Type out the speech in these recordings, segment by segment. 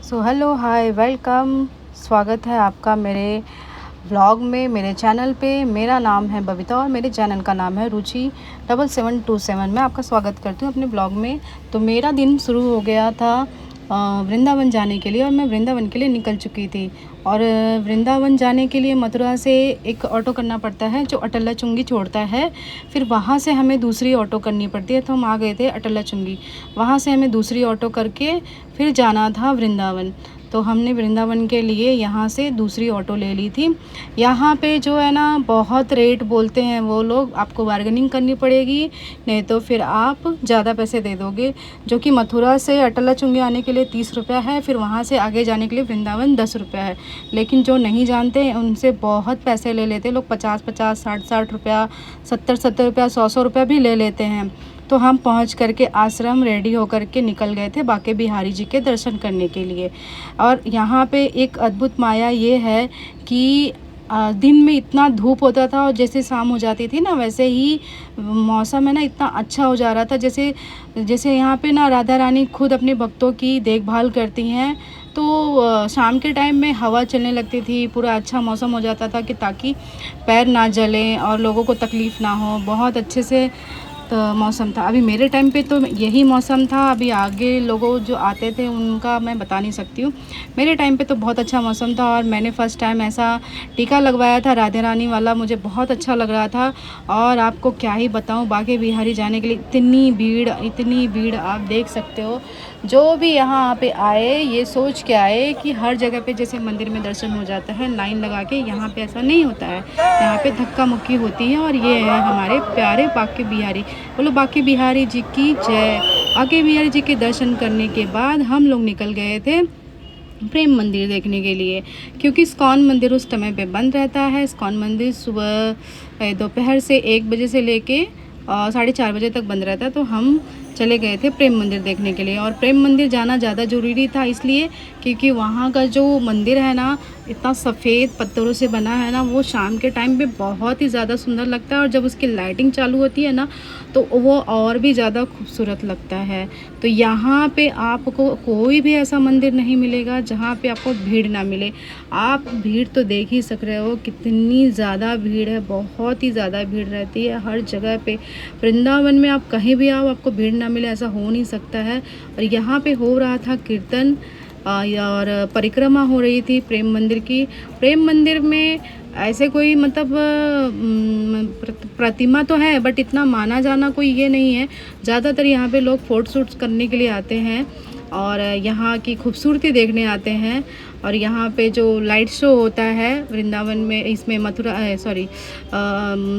So hello hi welcome. स्वागत है आपका मेरे व्लॉग में, मेरे चैनल पे। मेरा नाम है बबीता और मेरे चैनल का नाम है रुचि 7727। मैं आपका स्वागत करती हूँ अपने ब्लॉग में। तो मेरा दिन शुरू हो गया था वृंदावन जाने के लिए, और मैं वृंदावन के लिए निकल चुकी थी। और वृंदावन जाने के लिए मथुरा से एक ऑटो करना पड़ता है जो अटला चुंगी छोड़ता है। फिर वहाँ से हमें दूसरी ऑटो करनी पड़ती है। तो हम आ गए थे अटला चुंगी, वहाँ से हमें दूसरी ऑटो करके फिर जाना था वृंदावन। तो हमने वृंदावन के लिए यहाँ से दूसरी ऑटो ले ली थी। यहाँ पे जो है ना बहुत रेट बोलते हैं वो लोग, आपको बार्गेनिंग करनी पड़ेगी, नहीं तो फिर आप ज़्यादा पैसे दे दोगे। जो कि मथुरा से अटला चुंगी आने के लिए 30 रुपया है, फिर वहाँ से आगे जाने के लिए वृंदावन 10 रुपया है। लेकिन जो नहीं जानते हैं उनसे बहुत पैसे ले लेते लोग, 50-50, 60-60 रुपया, 70-70 रुपया, 100-100 रुपया भी ले लेते हैं। तो हम पहुंच करके आश्रम रेडी होकर के निकल गए थे बाके बिहारी जी के दर्शन करने के लिए। और यहाँ पे एक अद्भुत माया ये है कि दिन में इतना धूप होता था और जैसे शाम हो जाती थी ना, वैसे ही मौसम है ना इतना अच्छा हो जा रहा था। जैसे जैसे यहाँ पे ना राधा रानी खुद अपने भक्तों की देखभाल करती हैं। तो शाम के टाइम में हवा चलने लगती थी, पूरा अच्छा मौसम हो जाता था कि ताकि पैर ना जलें और लोगों को तकलीफ़ ना हो। बहुत अच्छे से तो मौसम था। अभी मेरे टाइम पे तो यही मौसम था, अभी आगे लोगों जो आते थे उनका मैं बता नहीं सकती हूँ। मेरे टाइम पे तो बहुत अच्छा मौसम था। और मैंने फ़र्स्ट टाइम ऐसा टीका लगवाया था राधे रानी वाला, मुझे बहुत अच्छा लग रहा था। और आपको क्या ही बताऊँ, बाके बिहारी जाने के लिए इतनी भीड़ आप देख सकते हो। जो भी यहाँ पे आए ये सोच के आए कि हर जगह पे जैसे मंदिर में दर्शन हो जाता है लाइन लगा के, यहाँ पे ऐसा नहीं होता है। यहाँ पे धक्का मुक्की होती है। और ये है हमारे प्यारे बाके बिहारी। बोलो बाके बिहारी जी की जय। बाके बिहारी जी के दर्शन करने के बाद हम लोग निकल गए थे प्रेम मंदिर देखने के लिए, क्योंकि इस्कॉन मंदिर उस समय पे बंद रहता है। इस्कॉन मंदिर सुबह दोपहर से 1 बजे से लेके 4:30 बजे तक बंद रहता है। तो हम चले गए थे प्रेम मंदिर देखने के लिए। और प्रेम मंदिर जाना ज़्यादा ज़रूरी था इसलिए क्योंकि वहाँ का जो मंदिर है ना इतना सफ़ेद पत्थरों से बना है ना, वो शाम के टाइम पे बहुत ही ज़्यादा सुंदर लगता है। और जब उसकी लाइटिंग चालू होती है ना तो वो और भी ज़्यादा खूबसूरत लगता है। तो यहाँ पे आपको कोई भी ऐसा मंदिर नहीं मिलेगा जहाँ पे आपको भीड़ ना मिले। आप भीड़ तो देख ही सक रहे हो कितनी ज़्यादा भीड़ है, बहुत ही ज़्यादा भीड़ रहती है हर जगह पे। वृंदावन में आप कहीं भी आओ आपको भीड़ ना मिले ऐसा हो नहीं सकता है। और यहाँ पे हो रहा था कीर्तन और परिक्रमा हो रही थी प्रेम मंदिर की। प्रेम मंदिर में ऐसे कोई मतलब प्रतिमा तो है बट इतना माना जाना कोई ये नहीं है। ज़्यादातर यहाँ पे लोग फ़ोटो शूट्स करने के लिए आते हैं और यहाँ की खूबसूरती देखने आते हैं। और यहाँ पे जो लाइट शो होता है वृंदावन में, इसमें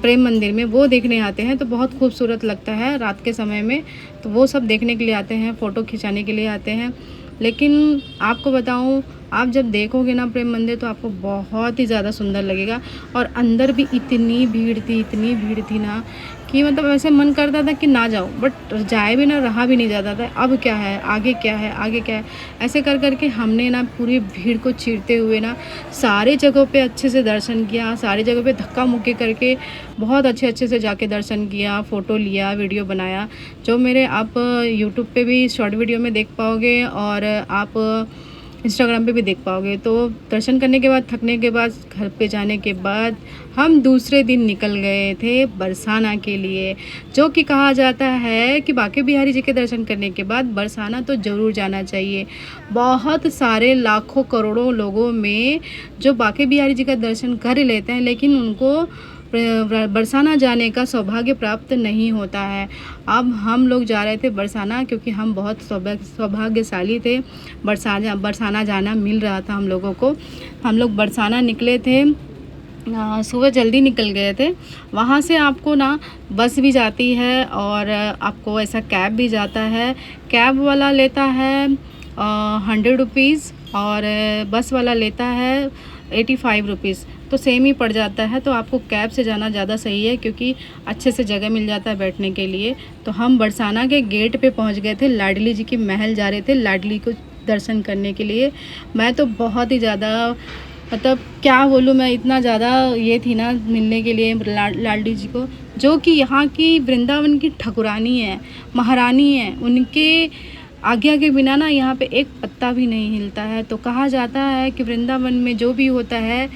प्रेम मंदिर में, वो देखने आते हैं। तो बहुत खूबसूरत लगता है रात के समय में। तो वो सब देखने के लिए आते हैं, फ़ोटो खिंचाने के लिए आते हैं। लेकिन आपको बताऊं, आप जब देखोगे ना प्रेम मंदिर तो आपको बहुत ही ज़्यादा सुंदर लगेगा। और अंदर भी इतनी भीड़ थी ना कि मतलब ऐसे मन करता था कि ना जाओ, बट जाए भी ना, रहा भी नहीं जाता था। अब क्या है, आगे क्या है, आगे क्या है, ऐसे कर करके हमने ना पूरी भीड़ को चीरते हुए ना सारे जगहों पे अच्छे से दर्शन किया। सारी जगह पे धक्का मुक्की करके बहुत अच्छे से जाके दर्शन किया, फ़ोटो लिया, वीडियो बनाया, जो मेरे आप यूट्यूब पे भी शॉर्ट वीडियो में देख पाओगे और आप इंस्टाग्राम पे भी देख पाओगे। तो दर्शन करने के बाद, थकने के बाद, घर पे जाने के बाद हम दूसरे दिन निकल गए थे बरसाना के लिए। जो कि कहा जाता है कि बाके बिहारी जी के दर्शन करने के बाद बरसाना तो ज़रूर जाना चाहिए। बहुत सारे लाखों करोड़ों लोगों में जो बाके बिहारी जी का दर्शन कर लेते हैं लेकिन उनको बरसाना जाने का सौभाग्य प्राप्त नहीं होता है। अब हम लोग जा रहे थे बरसाना क्योंकि हम बहुत सौभाग्यशाली थे। बरसाना जाना मिल रहा था हम लोगों को। हम लोग बरसाना निकले थे, सुबह जल्दी निकल गए थे। वहाँ से आपको ना बस भी जाती है और आपको ऐसा कैब भी जाता है। कैब वाला लेता है 100 रुपीज़ और बस वाला लेता है 85 रुपीज़। तो सेम ही पड़ जाता है। तो आपको कैब से जाना ज़्यादा सही है क्योंकि अच्छे से जगह मिल जाता है बैठने के लिए। तो हम बरसाना के गेट पे पहुंच गए थे। लाडली जी की महल जा रहे थे लाडली को दर्शन करने के लिए। मैं तो बहुत ही ज़्यादा मतलब क्या बोलूँ, मैं इतना ज़्यादा ये थी ना मिलने के लिए लाडली जी को, जो कि यहाँ की वृंदावन की ठकुरानी है, महारानी है। उनके आज्ञा के बिना ना यहाँ पे एक पत्ता भी नहीं हिलता है। तो कहा जाता है कि वृंदावन में जो भी होता है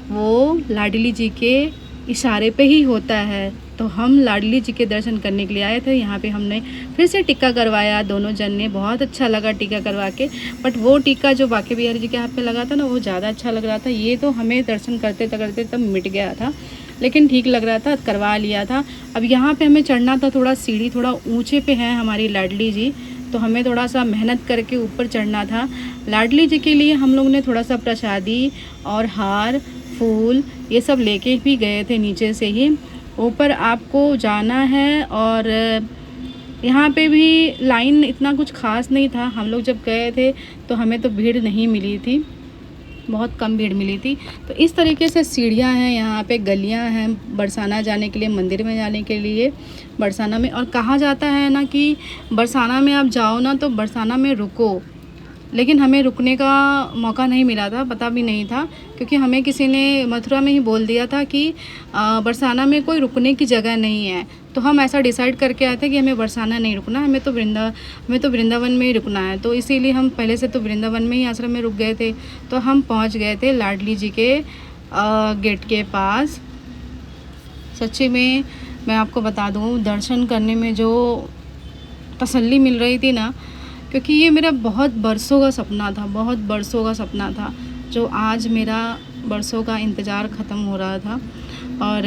वो लाडली जी के इशारे पे ही होता है। तो हम लाडली जी के दर्शन करने के लिए आए थे। यहाँ पे हमने फिर से टीका करवाया दोनों जन ने, बहुत अच्छा लगा टीका करवा के। बट वो टीका जो बांके बिहारी जी के हाथ पे लगा था ना, वो ज़्यादा अच्छा लग रहा था। ये तो हमें दर्शन करते करते तब मिट गया था, लेकिन ठीक लग रहा था, करवा लिया था। अब यहाँ पे हमें चढ़ना था, थोड़ा सीढ़ी थोड़ा ऊँचे पे है हमारी लाडली जी, तो हमें थोड़ा सा मेहनत करके ऊपर चढ़ना था। लाडली जी के लिए हम लोग ने थोड़ा सा प्रसादी और हार फूल ये सब लेके भी गए थे नीचे से ही। ऊपर आपको जाना है और यहाँ पे भी लाइन इतना कुछ ख़ास नहीं था। हम लोग जब गए थे तो हमें तो भीड़ नहीं मिली थी, बहुत कम भीड़ मिली थी। तो इस तरीके से सीढ़ियाँ हैं, यहाँ पे गलियाँ हैं बरसाना जाने के लिए, मंदिर में जाने के लिए बरसाना में। और कहा जाता है ना कि बरसाना में आप जाओ ना तो बरसाना में रुको, लेकिन हमें रुकने का मौका नहीं मिला था, पता भी नहीं था, क्योंकि हमें किसी ने मथुरा में ही बोल दिया था कि बरसाना में कोई रुकने की जगह नहीं है। तो हम ऐसा डिसाइड करके आए थे कि हमें बरसाना नहीं रुकना, हमें तो वृंदावन में ही रुकना है। तो इसीलिए हम पहले से तो वृंदावन में ही आश्रम में रुक गए थे। तो हम पहुंच गए थे लाडली जी के गेट के पास। सच्ची में मैं आपको बता दूं, दर्शन करने में जो तसल्ली मिल रही थी ना, क्योंकि ये मेरा बहुत बरसों का सपना था, बहुत बरसों का सपना था, जो आज मेरा बरसों का इंतज़ार ख़त्म हो रहा था। और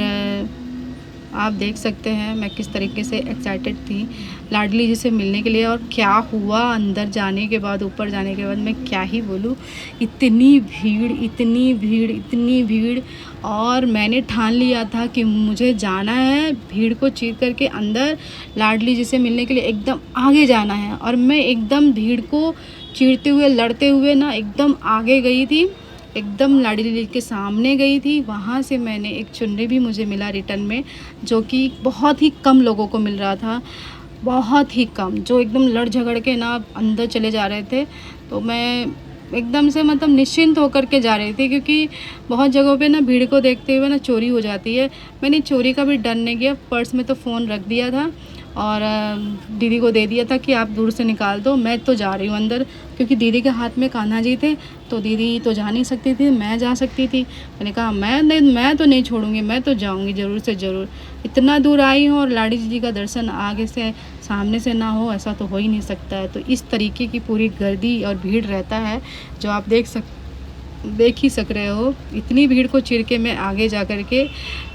आप देख सकते हैं मैं किस तरीके से एक्साइटेड थी लाडली जी से मिलने के लिए। और क्या हुआ अंदर जाने के बाद, ऊपर जाने के बाद, मैं क्या ही बोलूँ, इतनी भीड़, इतनी भीड़, इतनी भीड़। और मैंने ठान लिया था कि मुझे जाना है, भीड़ को चीर करके अंदर लाडली जी से मिलने के लिए एकदम आगे जाना है। और मैं एकदम भीड़ को चीरते हुए, लड़ते हुए ना एकदम आगे गई थी, एकदम लाडली जी के सामने गई थी। वहाँ से मैंने एक चुनरी भी मुझे मिला रिटर्न में, जो कि बहुत ही कम लोगों को मिल रहा था, बहुत ही कम, जो एकदम लड़ झगड़ के ना अंदर चले जा रहे थे। तो मैं एकदम से मतलब निश्चिंत होकर के जा रही थी, क्योंकि बहुत जगहों पे ना भीड़ को देखते हुए ना चोरी हो जाती है। मैंने चोरी का भी डर नहीं किया, पर्स में तो फ़ोन रख दिया था और दीदी को दे दिया था कि आप दूर से निकाल दो, मैं तो जा रही हूँ अंदर। क्योंकि दीदी के हाथ में कान्हा जी थे, तो दीदी तो जा नहीं सकती थी, मैं जा सकती थी। मैंने कहा मैं तो नहीं छोड़ूंगी, मैं तो जाऊंगी ज़रूर से ज़रूर। इतना दूर आई हूँ और लाडली जी का दर्शन आगे से सामने से ना हो, ऐसा तो हो ही नहीं सकता है। तो इस तरीके की पूरी गर्दी और भीड़ रहता है, जो आप देख ही सक रहे हो। इतनी भीड़ को चीर के मैं आगे जा कर के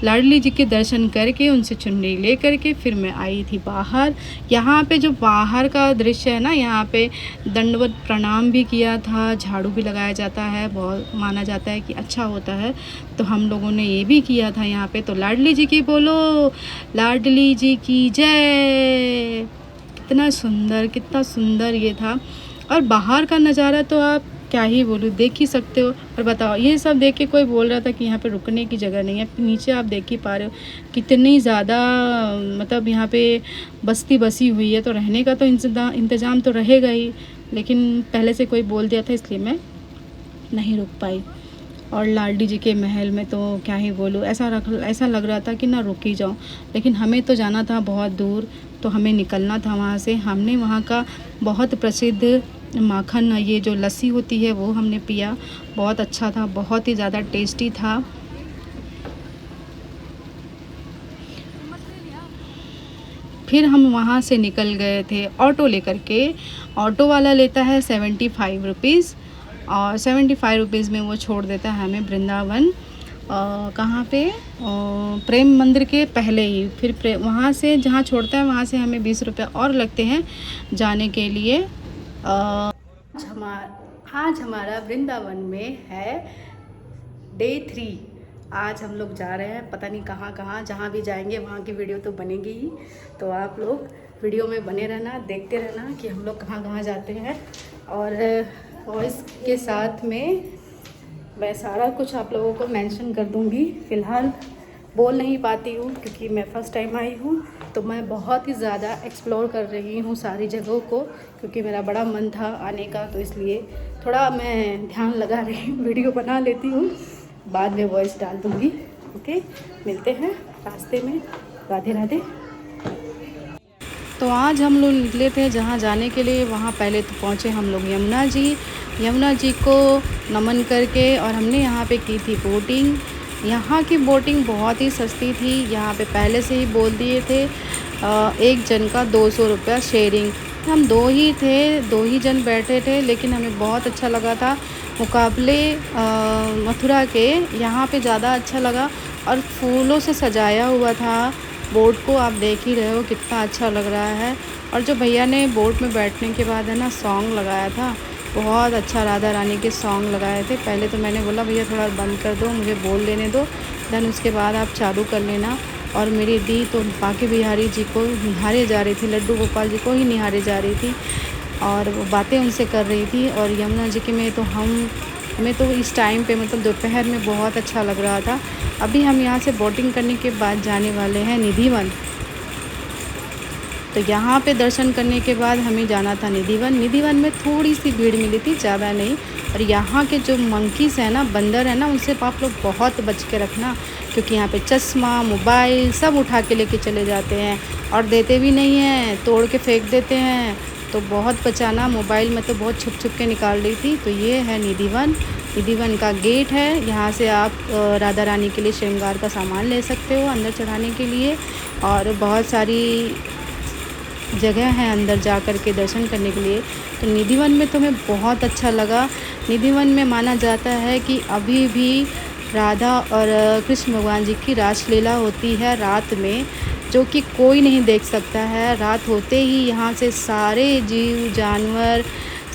लाडली जी के दर्शन करके उनसे चुन्नी ले करके फिर मैं आई थी बाहर। यहाँ पे जो बाहर का दृश्य है ना, यहाँ पे दंडवत प्रणाम भी किया था, झाड़ू भी लगाया जाता है, बहुत माना जाता है कि अच्छा होता है। तो हम लोगों ने ये भी किया था यहाँ पे। तो लाडली जी की बोलो, लाडली जी की जय। कितना सुंदर ये था। और बाहर का नज़ारा तो आप क्या ही बोलूँ, देख ही सकते हो। और बताओ, ये सब देख के कोई बोल रहा था कि यहाँ पे रुकने की जगह नहीं है, नीचे आप देख ही पा रहे हो कितनी ज़्यादा मतलब यहाँ पे बस्ती बसी हुई है। तो रहने का तो इंतज़ाम तो रहेगा ही, लेकिन पहले से कोई बोल दिया था इसलिए मैं नहीं रुक पाई। और लाडली जी के महल में तो क्या ही बोलूँ, ऐसा लग रहा था कि ना रुक ही जाऊँ। लेकिन हमें तो जाना था बहुत दूर, तो हमें निकलना था वहाँ से। हमने वहाँ का बहुत प्रसिद्ध माखन, ये जो लस्सी होती है वो हमने पिया, बहुत अच्छा था, बहुत ही ज़्यादा टेस्टी था। फिर हम वहाँ से निकल गए थे ऑटो लेकर के। ऑटो वाला लेता है 75 रुपीज़, और 75 रुपीज़ में वो छोड़ देता है हमें वृंदावन। कहाँ पे, प्रेम मंदिर के पहले ही। फिर वहाँ से जहाँ छोड़ता है वहाँ से हमें 20 रुपये और लगते हैं जाने के लिए। आज हमारा वृंदावन में है डे 3। आज हम लोग जा रहे हैं, पता नहीं कहाँ, जहाँ भी जाएंगे वहाँ की वीडियो तो बनेगी ही। तो आप लोग वीडियो में बने रहना, देखते रहना कि हम लोग कहाँ जाते हैं। और वॉइस के साथ में मैं सारा कुछ आप लोगों को मेंशन कर दूँगी। फ़िलहाल बोल नहीं पाती हूँ क्योंकि मैं फ़र्स्ट टाइम आई हूँ, तो मैं बहुत ही ज़्यादा एक्सप्लोर कर रही हूँ सारी जगहों को, क्योंकि मेरा बड़ा मन था आने का। तो इसलिए थोड़ा मैं ध्यान लगा रही हूँ, वीडियो बना लेती हूँ, बाद में वॉइस डाल दूँगी। ओके, मिलते हैं रास्ते में। राधे राधे। तो आज हम लोग निकले थे जहाँ जाने के लिए, वहाँ पहले तो पहुँचे हम लोग यमुना जी को नमन करके, और हमने यहाँ पे की थी बोटिंग। यहाँ की बोटिंग बहुत ही सस्ती थी। यहाँ पे पहले से ही बोल दिए थे एक जन का 200 रुपया शेयरिंग। हम दो ही जन बैठे थे, लेकिन हमें बहुत अच्छा लगा था। मुकाबले मथुरा के यहाँ पे ज़्यादा अच्छा लगा, और फूलों से सजाया हुआ था बोट को। आप देख ही रहे हो कितना अच्छा लग रहा है। और जो भैया ने बोट में बैठने के बाद है ना सॉन्ग लगाया था, बहुत अच्छा राधा रानी के सॉन्ग लगाए थे। पहले तो मैंने बोला भैया थोड़ा बंद कर दो, मुझे बोल लेने दो, देन उसके बाद आप चालू कर लेना। और मेरी दी तो बांके बिहारी जी को निहारे जा रही थी, लड्डू गोपाल जी को ही निहारे जा रही थी, और वो बातें उनसे कर रही थी। और यमुना जी के में तो हमें तो इस टाइम पे मतलब दोपहर में बहुत अच्छा लग रहा था। अभी हम यहाँ से बोटिंग करने के बाद जाने वाले हैं निधिवन। तो यहाँ पे दर्शन करने के बाद हमें जाना था निधिवन में थोड़ी सी भीड़ मिली थी, ज़्यादा नहीं। और यहाँ के जो मंकीज़ हैं ना, बंदर है ना, उनसे आप लोग बहुत बच के रखना, क्योंकि यहाँ पे चश्मा, मोबाइल सब उठा के लेके चले जाते हैं, और देते भी नहीं हैं, तोड़ के फेंक देते हैं। तो बहुत बचाना। मोबाइल में तो बहुत छुप के निकाल रही थी। तो ये है निधिवन का गेट है। यहाँ से आप राधा रानी के लिए श्रृंगार का सामान ले सकते हो अंदर चढ़ाने के लिए, और बहुत सारी जगह है अंदर जा कर के दर्शन करने के लिए। तो निधिवन में तो हमें बहुत अच्छा लगा। निधिवन में माना जाता है कि अभी भी राधा और कृष्ण भगवान जी की रासलीला होती है रात में, जो कि कोई नहीं देख सकता है। रात होते ही यहाँ से सारे जीव जानवर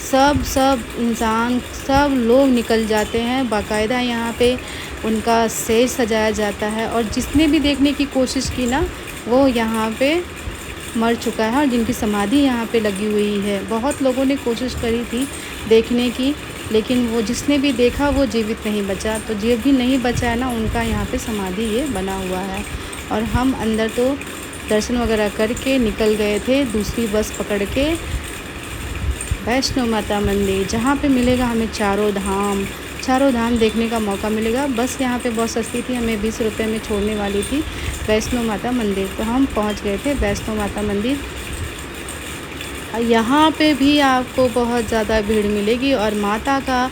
सब इंसान सब लोग निकल जाते हैं। बाकायदा यहाँ पे उनका स्टेज सजाया जाता है, और जिसने भी देखने की कोशिश की ना, वो यहाँ पे मर चुका है, और जिनकी समाधि यहाँ पे लगी हुई है। बहुत लोगों ने कोशिश करी थी देखने की, लेकिन वो जिसने भी देखा वो जीवित नहीं बचा। तो जो भी नहीं बचा है ना, उनका यहाँ पे समाधि ये बना हुआ है। और हम अंदर तो दर्शन वगैरह करके निकल गए थे दूसरी बस पकड़ के वैष्णो माता मंदिर, जहाँ पे मिलेगा हमें चारों धाम देखने का मौका मिलेगा। बस यहाँ पे बहुत सस्ती थी, हमें 20 रुपये में छोड़ने वाली थी वैष्णो माता मंदिर। तो हम पहुँच गए थे वैष्णो माता मंदिर। यहाँ पे भी आपको बहुत ज़्यादा भीड़ मिलेगी, और माता का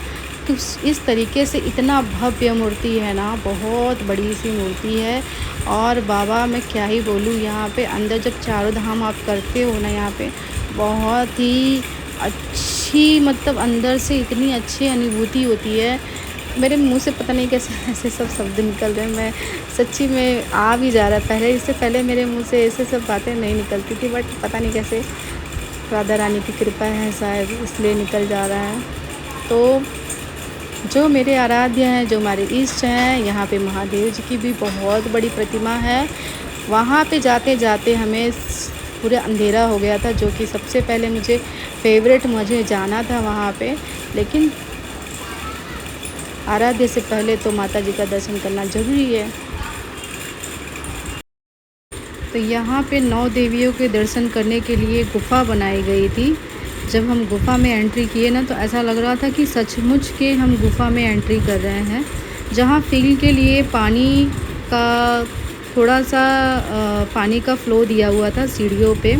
तो इस तरीके से इतना भव्य मूर्ति है ना, बहुत बड़ी सी मूर्ति है। और बाबा मैं क्या ही बोलूँ, यहाँ पे अंदर जब चारों धाम आप करते हो ना, यहाँ पे बहुत ही अच्छी मतलब अंदर से इतनी अच्छी अनुभूति होती है। मेरे मुंह से पता नहीं कैसे ऐसे सब शब्द निकल रहे हैं, मैं सच्ची में आ भी जा रहा है। इससे पहले मेरे मुंह से ऐसे सब बातें नहीं निकलती थी, बट पता नहीं कैसे राधा रानी की कृपा है शायद, इसलिए निकल जा रहा है। तो जो मेरे आराध्य हैं, जो हमारे इष्ट हैं, यहाँ पे महादेव जी की भी बहुत बड़ी प्रतिमा है। वहाँ पे जाते जाते हमें पूरा अंधेरा हो गया था, जो कि सबसे पहले मुझे जाना था वहाँ पे, लेकिन आराध्य से पहले तो माता जी का दर्शन करना ज़रूरी है। तो यहाँ पे 9 देवियों के दर्शन करने के लिए गुफ़ा बनाई गई थी। जब हम गुफ़ा में एंट्री किए ना, तो ऐसा लग रहा था कि सचमुच के हम गुफ़ा में एंट्री कर रहे हैं। जहाँ फील के लिए पानी का थोड़ा सा पानी का फ़्लो दिया हुआ था सीढ़ियों पे,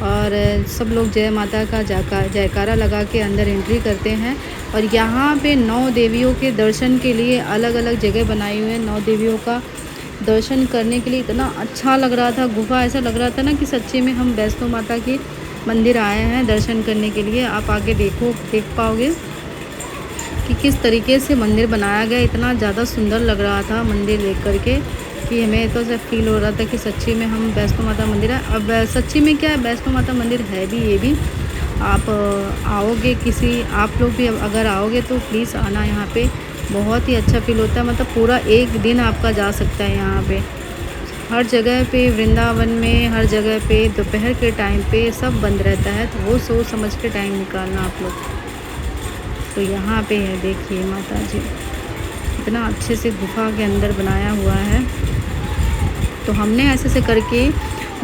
और सब लोग जय माता का जयकारा लगा के अंदर एंट्री करते हैं। और यहाँ पे 9 देवियों के दर्शन के लिए अलग अलग जगह बनाई हुई है। 9 देवियों का दर्शन करने के लिए इतना अच्छा लग रहा था। गुफ़ा ऐसा लग रहा था ना कि सच्ची में हम वैष्णो माता के मंदिर आए हैं दर्शन करने के लिए। आप आगे देख पाओगे कि किस तरीके से मंदिर बनाया गया। इतना ज़्यादा सुंदर लग रहा था मंदिर देख करके कि हमें तो ऐसा फील हो रहा था कि सच्ची में हम वैष्णो माता मंदिर है। अब सच्ची में क्या है, वैष्णो माता मंदिर है भी ये भी। आप आओगे, आप लोग भी अगर आओगे तो प्लीज़ आना। यहाँ पे बहुत ही अच्छा फील होता है, मतलब पूरा एक दिन आपका जा सकता है यहाँ पे। हर जगह पे वृंदावन में हर जगह पे दोपहर के टाइम पे सब बंद रहता है, तो वो सोच समझ के टाइम निकालना आप लोग। तो यहाँ पे है, देखिए माता जी इतना अच्छे से गुफा के अंदर बनाया हुआ है। तो हमने ऐसे करके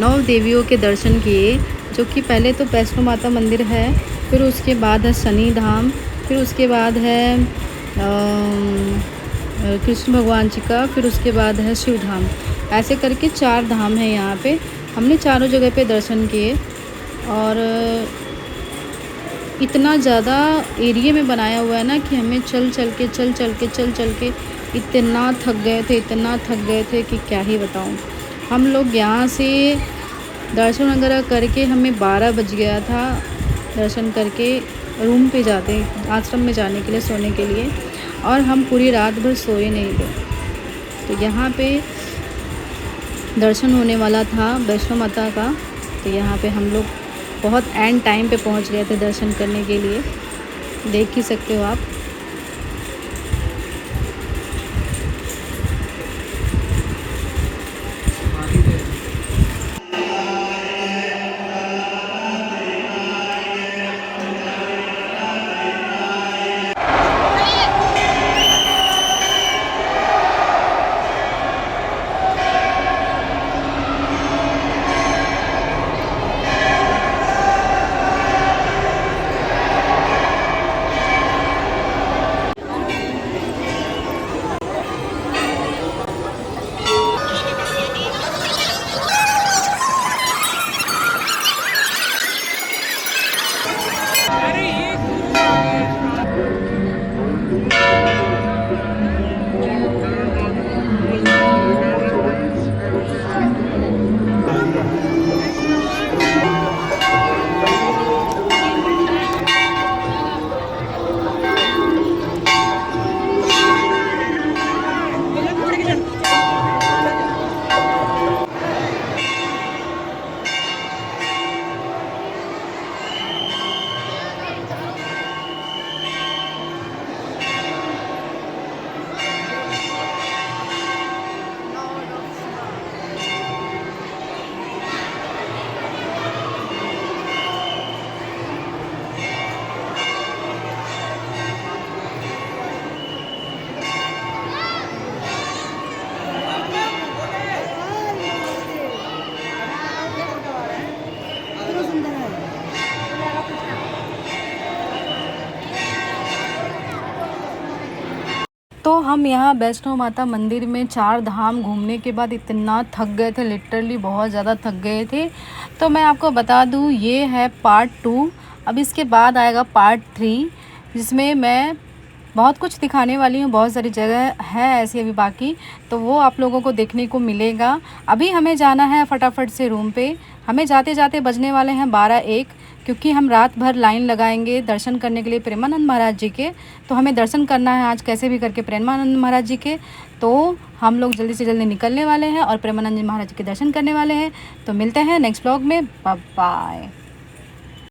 9 देवियों के दर्शन किए, जो कि पहले तो वैष्णो माता मंदिर है, फिर उसके बाद है शनि धाम, फिर उसके बाद है कृष्ण भगवान जी का, फिर उसके बाद है शिव धाम। ऐसे करके 4 धाम है यहाँ पे। हमने चारों जगह पे दर्शन किए। और इतना ज़्यादा एरिया में बनाया हुआ है ना कि हमें चल चल के इतना थक गए थे कि क्या ही बताऊँ। हम लोग यहाँ से दर्शन वगैरह करके हमें 12 बज गया था दर्शन करके रूम पे जाते आश्रम में जाने के लिए, सोने के लिए, और हम पूरी रात भर सोए नहीं थे। तो यहाँ पे दर्शन होने वाला था वैष्णो माता का, तो यहाँ पे हम लोग बहुत एंड टाइम पे पहुँच गए थे दर्शन करने के लिए, देख ही सकते हो आप। तो हम यहाँ वैष्णो माता मंदिर में 4 धाम घूमने के बाद इतना थक गए थे, लिटरली बहुत ज़्यादा थक गए थे। तो मैं आपको बता दूँ, ये है पार्ट 2। अब इसके बाद आएगा पार्ट 3, जिसमें मैं बहुत कुछ दिखाने वाली हूँ। बहुत सारी जगह है ऐसी अभी बाकी, तो वो आप लोगों को देखने को मिलेगा। अभी हमें जाना है फटाफट से रूम पे। हमें जाते जाते बजने वाले हैं 12-1, क्योंकि हम रात भर लाइन लगाएंगे दर्शन करने के लिए प्रेमानंद महाराज जी के। तो हमें दर्शन करना है आज कैसे भी करके प्रेमानंद महाराज जी के। तो हम लोग जल्दी से जल्दी निकलने वाले हैं और प्रेमानंद महाराज जी के दर्शन करने वाले हैं। तो मिलते हैं नेक्स्ट ब्लॉग में। Bye bye.